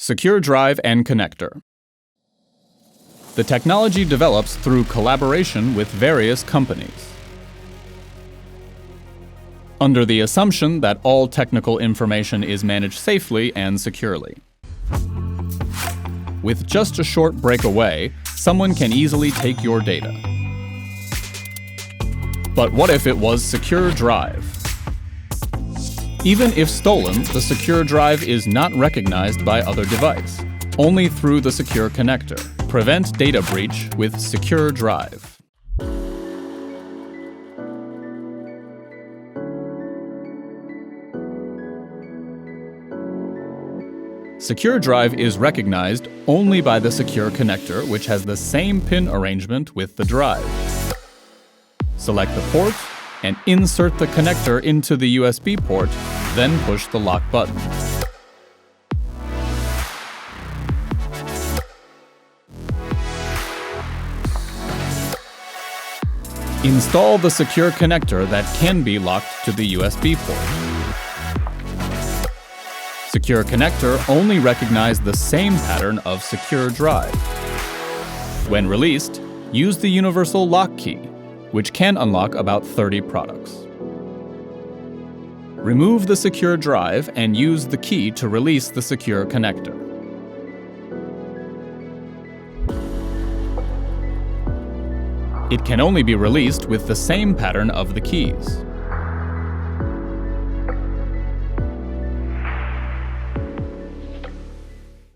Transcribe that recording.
Secure drive and connector. The technology develops through collaboration with various companies. Under the assumption that all technical information is managed safely and securely. With just a short break away, someone can easily take your data. But what if it was secure drive? Even if stolen, the secure drive is not recognized by other device, only through the secure connector. Prevent data breach with secure drive. Secure drive is recognized only by the secure connector, which has the same pin arrangement with the drive. Select the port and insert the connector into the USB port, then push the lock button. Install the secure connector that can be locked to the USB port. Secure connector only recognizes the same pattern of secure drive. When released, use the universal lock key, which can unlock about 30 products. Remove the secure drive and use the key to release the secure connector. It can only be released with the same pattern of the keys.